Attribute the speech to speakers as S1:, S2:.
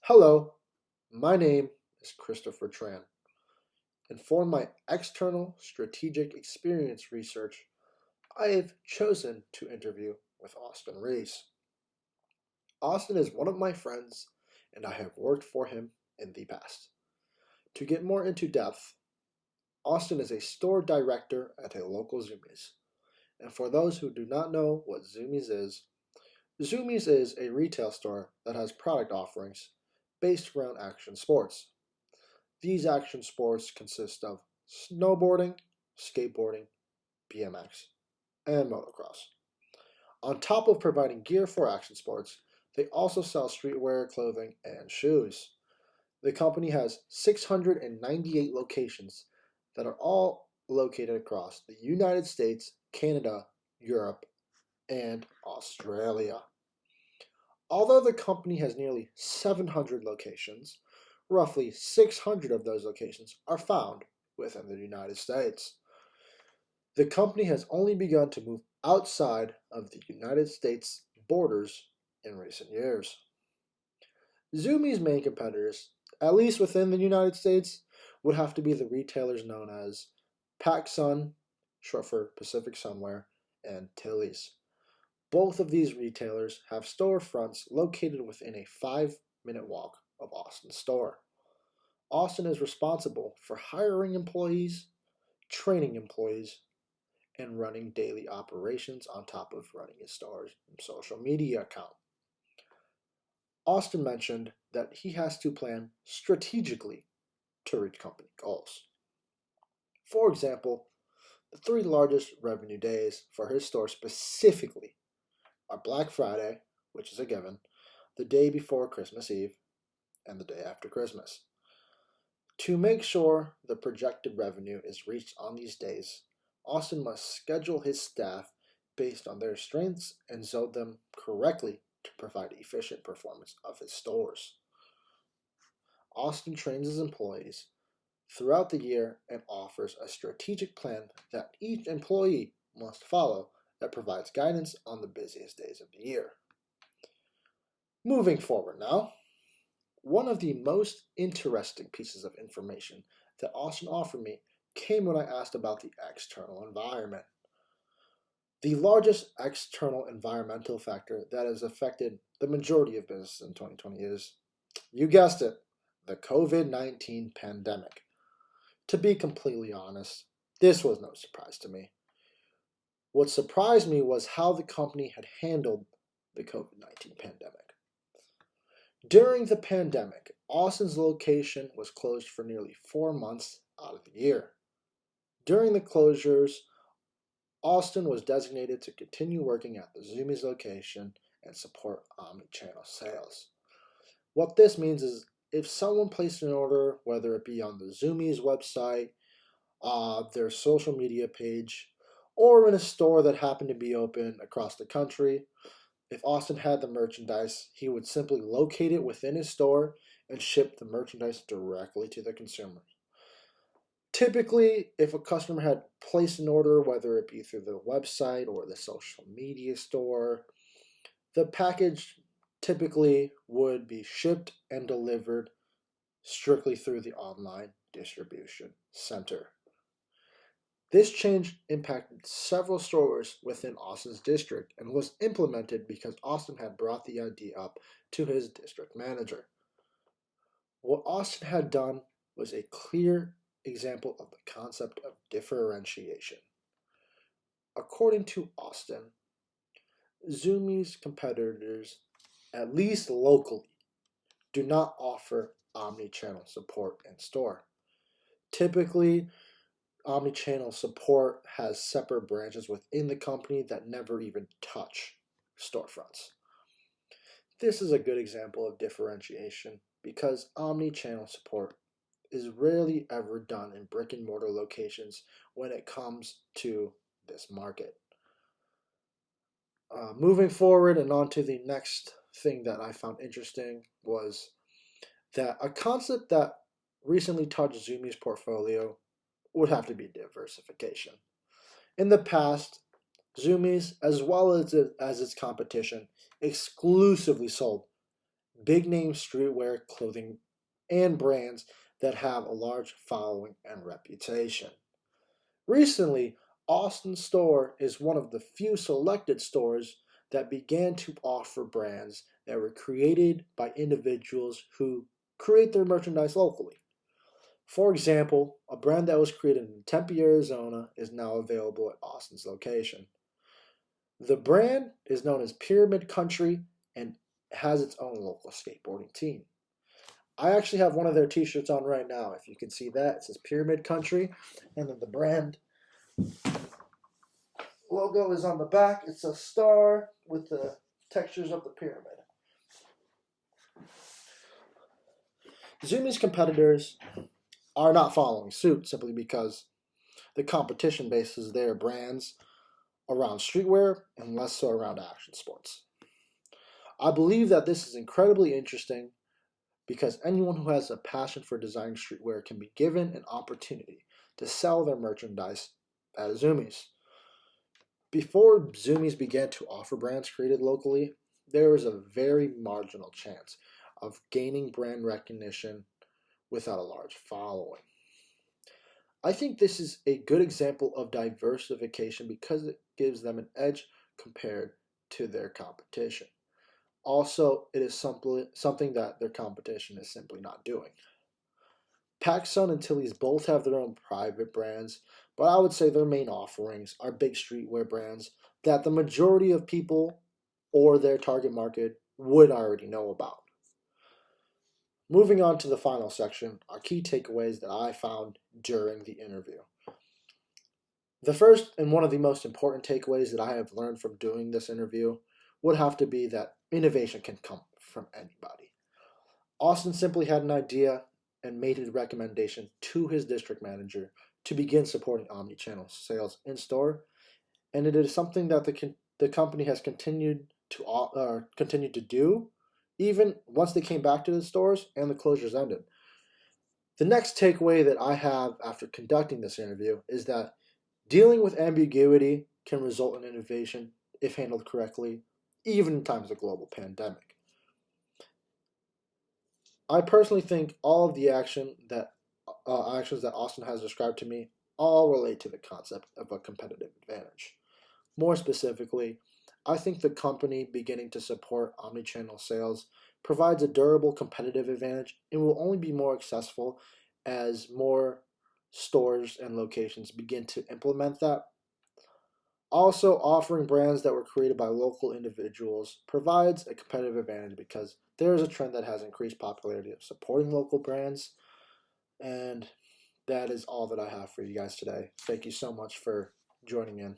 S1: Hello, my name is Christopher Tran, and for my external strategic experience research, I have chosen to interview with Austin Rees. Austin is one of my friends, and I have worked for him in the past. To get more into depth, Austin is a store director at a local Zumiez. And for those who do not know what Zumiez is a retail store that has product offerings based around action sports. These action sports consist of snowboarding, skateboarding, BMX, and motocross. On top of providing gear for action sports, they also sell streetwear, clothing, and shoes. The company has 698 locations that are all located across the United States, Canada, Europe, and Australia. Although the company has nearly 700 locations, roughly 600 of those locations are found within the United States. The company has only begun to move outside of the United States borders in recent years. Zumi's main competitors, at least within the United States, would have to be the retailers known as PacSun, short for Pacific Sunwear, and Tilly's. Both of these retailers have storefronts located within a 5-minute walk of Austin's store. Austin is responsible for hiring employees, training employees, and running daily operations on top of running his store's social media account. Austin mentioned that he has to plan strategically to reach company goals. For example, the three largest revenue days for his store specifically are Black Friday, which is a given, the day before Christmas Eve, and the day after Christmas. To make sure the projected revenue is reached on these days, Austin must schedule his staff based on their strengths and zone them correctly to provide efficient performance of his stores. Austin trains his employees throughout the year and offers a strategic plan that each employee must follow that provides guidance on the busiest days of the year. Moving forward now, one of the most interesting pieces of information that Austin offered me came when I asked about the external environment. The largest external environmental factor that has affected the majority of businesses in 2020 is, you guessed it, the COVID-19 pandemic. To be completely honest, this was no surprise to me. What surprised me was how the company had handled the COVID-19 pandemic. During the pandemic, Austin's location was closed for nearly 4 months out of the year. During the closures, Austin was designated to continue working at the Zumiez location and support omni-channel sales. What this means is if someone placed an order, whether it be on the Zumiez website, their social media page, or in a store that happened to be open across the country, if Austin had the merchandise, he would simply locate it within his store and ship the merchandise directly to the consumer. Typically, if a customer had placed an order, whether it be through the website or the social media store, the package typically would be shipped and delivered strictly through the online distribution center. This change impacted several stores within Austin's district and was implemented because Austin had brought the idea up to his district manager. What Austin had done was a clear example of the concept of differentiation. According to Austin, Zumiez competitors, at least locally, do not offer omni-channel support in store. Typically, omni-channel support has separate branches within the company that never even touch storefronts. This is a good example of differentiation because omni-channel support is rarely ever done in brick and mortar locations when it comes to this market. Moving forward and on to the next thing that I found interesting was that a concept that recently touched Zumi's portfolio would have to be diversification. In the past, Zumiez, as well as its competition, exclusively sold big name streetwear clothing and brands that have a large following and reputation. Recently, Austin's store is one of the few selected stores that began to offer brands that were created by individuals who create their merchandise locally. For example, a brand that was created in Tempe, Arizona is now available at Austin's location. The brand is known as Pyramid Country and has its own local skateboarding team. I actually have one of their t-shirts on right now. If you can see that, it says Pyramid Country, and then the brand logo is on the back. It's a star with the textures of the pyramid. Zumiez competitors are not following suit simply because the competition bases their brands around streetwear and less so around action sports. I believe that this is incredibly interesting because anyone who has a passion for designing streetwear can be given an opportunity to sell their merchandise at Zumiez. Before Zumiez began to offer brands created locally, there was a very marginal chance of gaining brand recognition without a large following. I think this is a good example of diversification because it gives them an edge compared to their competition. Also, it is something that their competition is simply not doing. PacSun and Tilly's both have their own private brands, but I would say their main offerings are big streetwear brands that the majority of people or their target market would already know about. Moving on to the final section are key takeaways that I found during the interview. The first and one of the most important takeaways that I have learned from doing this interview would have to be that innovation can come from anybody. Austin simply had an idea and made a recommendation to his district manager to begin supporting omni-channel sales in store, and it is something that the company has continued to do even once they came back to the stores and the closures ended. The next takeaway that I have after conducting this interview is that dealing with ambiguity can result in innovation if handled correctly, even in times of global pandemic. I personally think all of the actions that Austin has described to me all relate to the concept of a competitive advantage. More specifically, I think the company beginning to support omnichannel sales provides a durable competitive advantage and will only be more accessible as more stores and locations begin to implement that. Also, offering brands that were created by local individuals provides a competitive advantage because there is a trend that has increased popularity of supporting local brands. And that is all that I have for you guys today. Thank you so much for joining in.